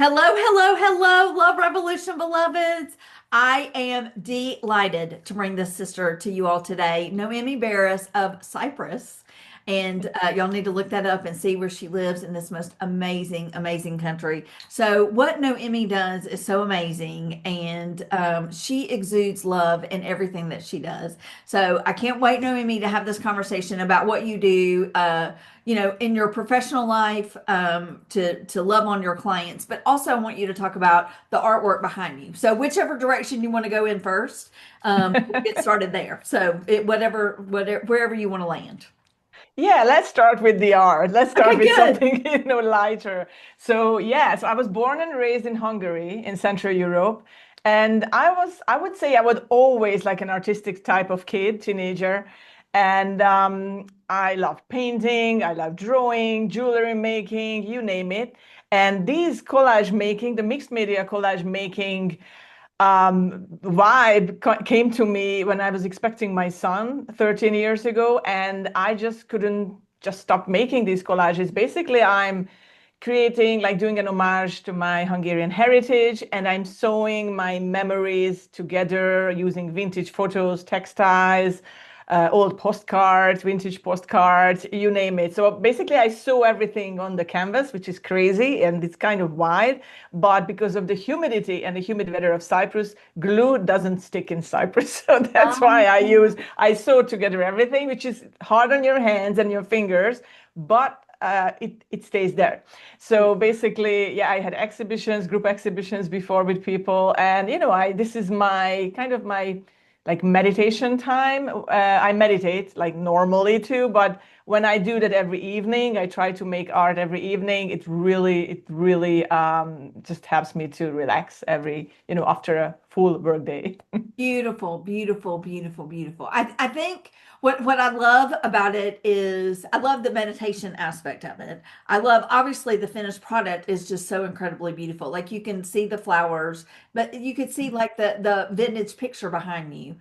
Hello, hello, hello, Love Revolution beloveds. I am delighted to bring this sister to you all today, Noemi Beres of Cyprus. And y'all need to look that up and see where she lives in this most amazing, amazing country. So, what Noemi does is so amazing, and she exudes love in everything that she does. So, I can't wait, Noemi, to have this conversation about what you do. In your professional life, to love on your clients, but also I want you to talk about the artwork behind you. So whichever direction you want to go in first, we'll get started there. So whatever, wherever you want to land. Yeah, let's start with the art. Let's start Okay, with good. something, lighter. So I was born and raised in Hungary in Central Europe. And I would say I was always like an artistic type of kid, teenager. And I love painting, I love drawing, jewelry making, you name it. And these collage making, the mixed media collage making vibe came to me when I was expecting my son 13 years ago, and I just couldn't just stop making these collages. Basically, I'm creating, like doing an homage to my Hungarian heritage, and I'm sewing my memories together using vintage photos, textiles, old postcards, vintage postcards, you name it. So basically, I sew everything on the canvas, which is crazy and it's kind of wide. But because of the humidity and the humid weather of Cyprus, glue doesn't stick in Cyprus. So that's why I sew together everything, which is hard on your hands and your fingers, but it stays there. So basically, yeah, I had exhibitions, group exhibitions before with people, and I this is my kind of my like meditation time. I meditate like normally too, but when I do that every evening, I try to make art every evening. It really just helps me to relax after a full work day. Beautiful, beautiful, beautiful, beautiful. I think what I love about it is I love the meditation aspect of it. I love obviously the finished product is just so incredibly beautiful. Like you can see the flowers, but you could see like the vintage picture behind you,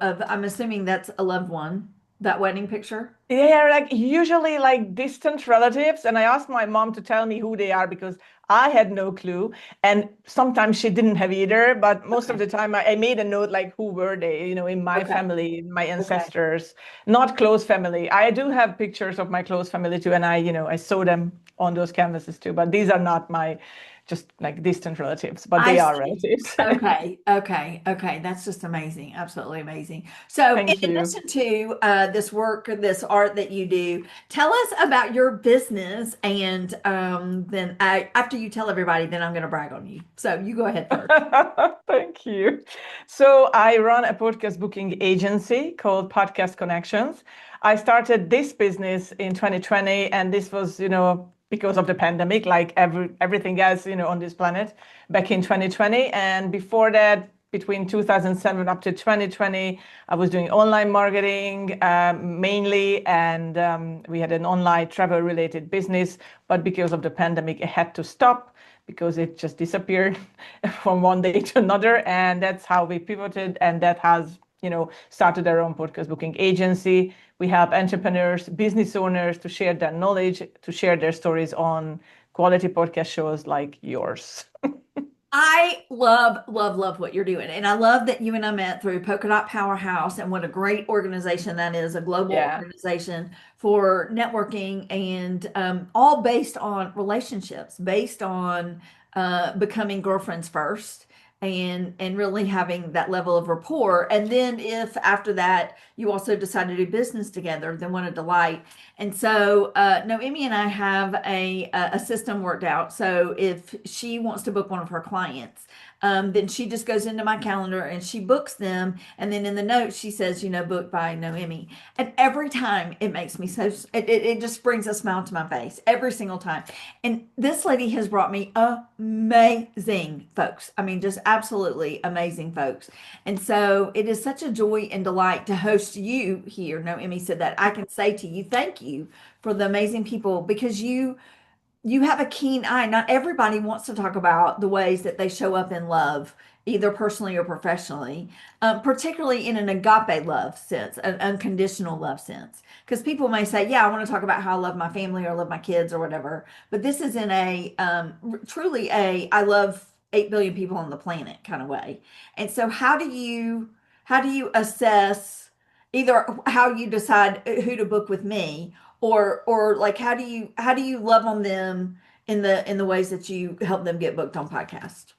of I'm assuming that's a loved one, that wedding picture. They are like usually like distant relatives, and I asked my mom to tell me who they are because I had no clue, and sometimes she didn't have either. But most of Okay. the time, I made a note like who were they, in my Okay. family, my Okay. ancestors, not close family. I do have pictures of my close family too, and I sew them on those canvases too. But these are not my just like distant relatives, but I they are see. relatives. Okay, okay, okay. That's just amazing. Absolutely amazing. So, in Thank you. addition to this work, this art that you do, tell us about your business. And then after you tell everybody, then I'm going to brag on you. So, you go ahead first. Thank you. So I run a podcast booking agency called Podcast Connections. I started this business in 2020, and this was, because of the pandemic, like everything else, on this planet back in 2020. And before that, between 2007 up to 2020, I was doing online marketing mainly, and we had an online travel related business. But because of the pandemic, it had to stop because it just disappeared from one day to another. And that's how we pivoted. And that has, started our own podcast booking agency. We help entrepreneurs, business owners to share their knowledge, to share their stories on quality podcast shows like yours. I love, love, love what you're doing. And I love that you and I met through Polka Dot Powerhouse and what a great organization that is, a global Yeah. organization for networking and all based on relationships, based on becoming girlfriends first and really having that level of rapport. And then if after that you also decide to do business together, then what a delight. And so Noemi and I have a system worked out. So if she wants to book one of her clients, then she just goes into my calendar and she books them. And then in the notes, she says, booked by Noemi. And every time it makes me it just brings a smile to my face every single time. And this lady has brought me amazing folks. I mean, just absolutely amazing folks. And so it is such a joy and delight to host you here. Noemi said that I can say to you, thank you for the amazing people because you have a keen eye. Not everybody wants to talk about the ways that they show up in love, either personally or professionally, particularly in an agape love sense, an unconditional love sense. Because people may say, yeah, I want to talk about how I love my family or love my kids or whatever. But this is in a truly I love 8 billion people on the planet kind of way. And so how do you assess either how you decide who to book with me, or like how do you love on them in the ways that you help them get booked on podcast?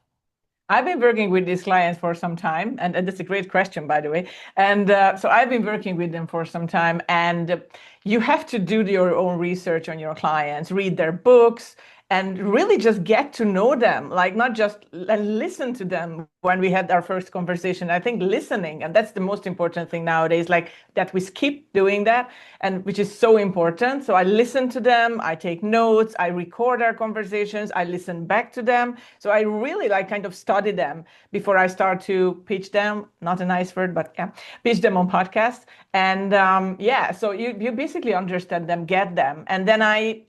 I've been working with these clients for some time, and that's a great question, by the way. And so I've been working with them for some time, and you have to do your own research on your clients, read their books, and really just get to know them, like not just listen to them when we had our first conversation. I think listening, and that's the most important thing nowadays, like that we skip doing that, and which is so important. So I listen to them, I take notes, I record our conversations, I listen back to them. So I really like kind of study them before I start to pitch them. Not a nice word, but yeah, pitch them on podcasts. And yeah, so you basically understand them, get them, and then I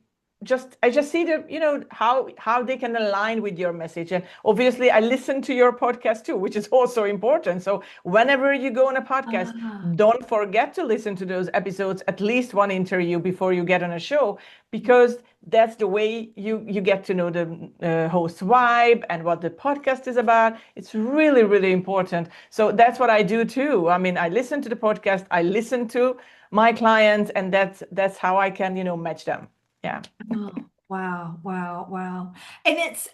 just see the how they can align with your message. And obviously I listen to your podcast too, which is also important. So whenever you go on a podcast, Ah, don't forget to listen to those episodes, at least one interview before you get on a show, because that's the way you get to know the host's vibe and what the podcast is about. It's really, really important. So that's what I do too. I mean, I listen to the podcast, I listen to my clients, and that's how I can, match them. Yeah. oh, wow, wow, wow. And it's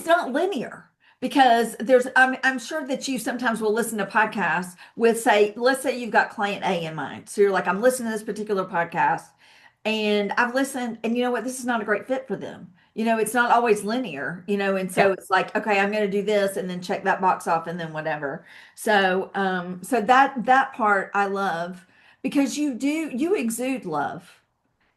not linear because I'm sure that you sometimes will listen to podcasts with, say, let's say you've got client A in mind. So you're like, I'm listening to this particular podcast and I've listened, and you know what, this is not a great fit for them. It's not always linear, and Yeah. so it's like, okay, I'm going to do this and then check that box off and then whatever. So that part I love because you exude love.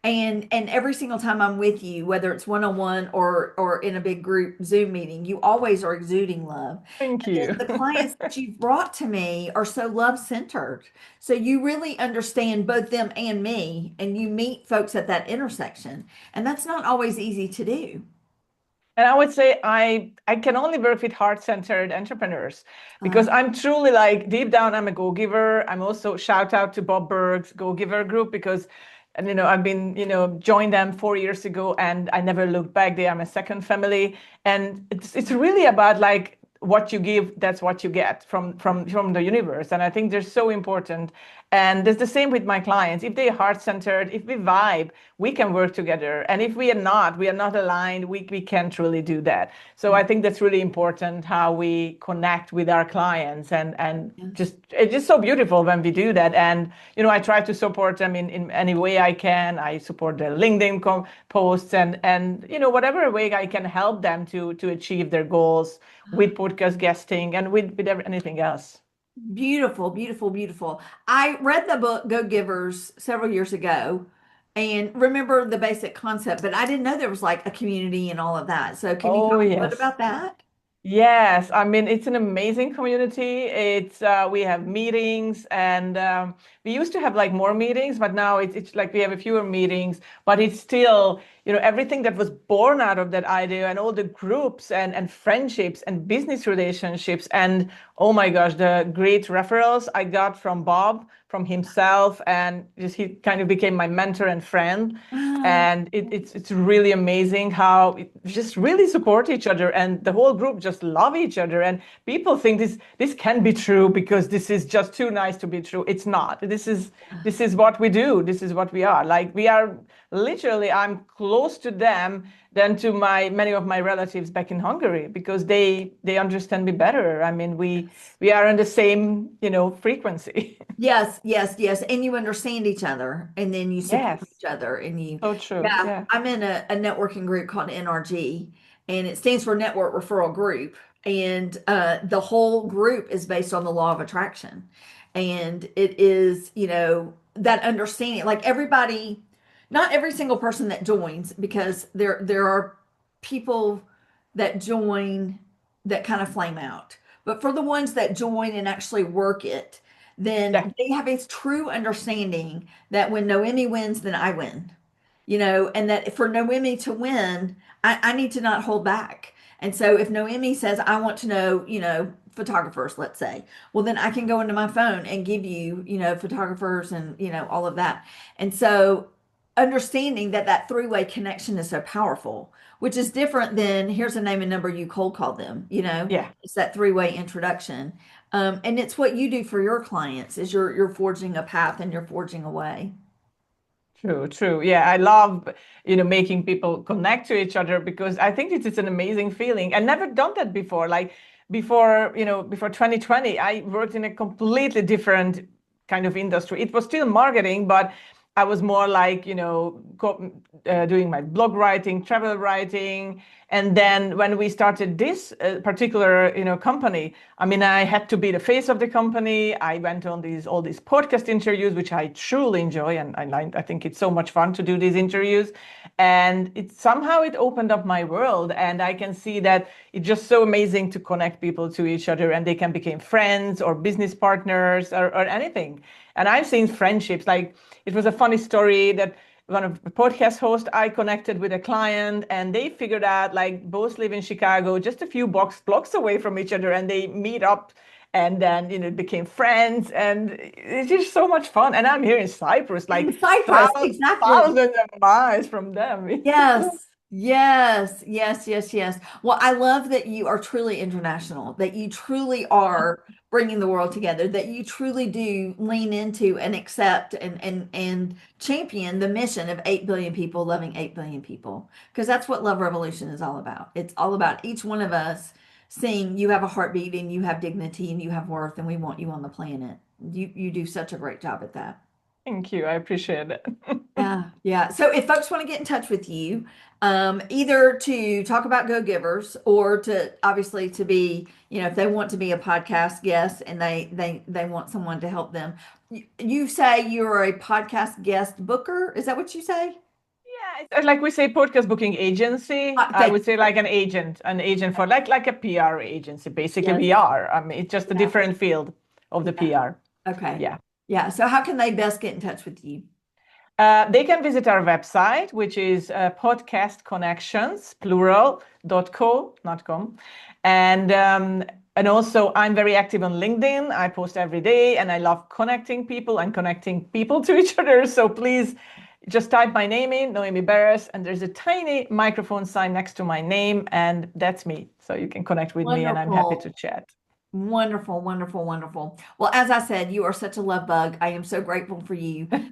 And every single time I'm with you, whether it's one-on-one or in a big group Zoom meeting, you always are exuding love. Thank And then you. the clients that you've brought to me are so love-centered. So you really understand both them and me, and you meet folks at that intersection. And that's not always easy to do. And I would say I can only work with heart-centered entrepreneurs Uh, because I'm truly like deep down, I'm a go-giver. I'm also shout out to Bob Berg's Go-Giver group because and I've been, joined them 4 years ago and I never looked back. They are my second family. And it's really about like what you give, that's what you get from the universe. And I think they're so important. And it's the same with my clients. If they're heart-centered, if we vibe, we can work together. And if we are not aligned, we can't really do that. So I think that's really important how we connect with our clients and yes. just it's just so beautiful when we do that. And I try to support them in any way I can. I support their LinkedIn posts and whatever way I can help them to achieve their goals with podcast guesting and with anything else. Beautiful, beautiful, beautiful. I read the book Go Givers several years ago and remember the basic concept, but I didn't know there was like a community and all of that. So can you Oh, talk a little bit yes. about that? Yes, I mean it's an amazing community. It's we have meetings, and we used to have like more meetings, but now it's like we have a fewer meetings. But it's still, everything that was born out of that idea, and all the groups and friendships and business relationships, and oh my gosh, the great referrals I got from Bob, from himself, and just he kind of became my mentor and friend. Ah, And it's really amazing how it just really support each other, and the whole group just love each other. And people think this can be true because this is just too nice to be true. It's not. This is what we do. This is what we are. Like we are literally. I'm close to them than to many of my relatives back in Hungary because they understand me better. I mean, we are on the same frequency. yes, yes, yes. And you understand each other and then you support Yes, each other and so true. yeah, Yeah. I'm in a networking group called NRG and it stands for Network Referral Group. And the whole group is based on the law of attraction. And it is, that understanding, like everybody, not every single person that joins, because there are people that join that kind of flame out. But for the ones that join and actually work it, Yeah. then they have a true understanding that when Noemi wins, then I win. And that for Noemi to win, I need to not hold back. And so if Noemi says, I want to know, photographers, let's say, well, then I can go into my phone and give you, photographers and, all of that. And so understanding that that three-way connection is so powerful, which is different than here's a name and number, you cold call them, Yeah. it's that three-way introduction. And it's what you do for your clients is you're forging a path and you're forging a way. True, true. Yeah, I love, making people connect to each other because I think it's an amazing feeling. I never done that before. Like before 2020, I worked in a completely different kind of industry. It was still marketing, but I was more like, doing my blog writing, travel writing. And then when we started this particular, company, I mean, I had to be the face of the company. I went on all these podcast interviews, which I truly enjoy, and I think it's so much fun to do these interviews. And it opened up my world, and I can see that it's just so amazing to connect people to each other, and they can become friends or business partners or anything. And I've seen friendships like it was a funny story that one of the podcast hosts, I connected with a client and they figured out like both live in Chicago, just a few blocks away from each other, and they meet up and then became friends, and it's just so much fun. And I'm here in Cyprus, In like Cyprus, exactly. thousands of miles from them. Yes, yes, yes, yes, yes. Well, I love that you are truly international, that you truly are bringing the world together, that you truly do lean into and accept and champion the mission of 8 billion people loving 8 billion people. Because that's what Love Revolution is all about. It's all about each one of us seeing you have a heartbeat and you have dignity and you have worth and we want you on the planet. You do such a great job at that. Thank you. I appreciate it. Yeah, yeah. So if folks want to get in touch with you, either to talk about Go Givers or to obviously to be, if they want to be a podcast guest and they want someone to help them, you say you're a podcast guest booker. Is that what you say? Yeah, like we say podcast booking agency. I Thank would say you. like an agent for like a PR agency. Basically, Yes. we are. I mean, it's just a Yeah. different field of the Yeah. PR. Okay. Yeah. Yeah. So how can they best get in touch with you? They can visit our website, which is podcastconnections, plural, .co, not com. And also, I'm very active on LinkedIn. I post every day, and I love connecting people and connecting people to each other. So please just type my name in, Noemi Beres, and there's a tiny microphone sign next to my name, and that's me. So you can connect with me, and I'm happy to Wonderful. chat. Wonderful, wonderful, wonderful. Well, as I said, you are such a love bug. I am so grateful for you. Please,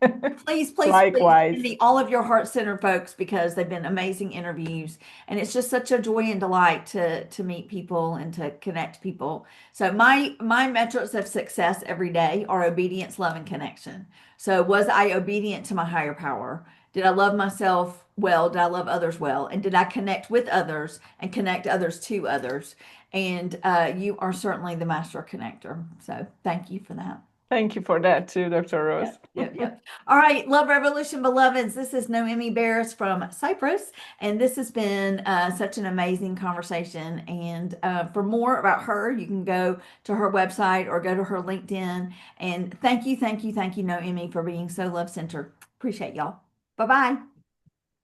please, please send Likewise. me all of your heart-centered folks because they've been amazing interviews. And it's just such a joy and delight to meet people and to connect people. So my metrics of success every day are obedience, love, and connection. So was I obedient to my higher power? Did I love myself well? Did I love others well? And did I connect with others and connect others to others? And you are certainly the master connector. So thank you for that. Thank you for that too, Dr. Rose. Yep, yep, yep. All right, Love Revolution beloveds. This is Noemi Beres from Cyprus, and this has been such an amazing conversation. And for more about her, you can go to her website or go to her LinkedIn. And thank you, thank you, thank you, Noemi, for being so love centered. Appreciate y'all. Bye bye.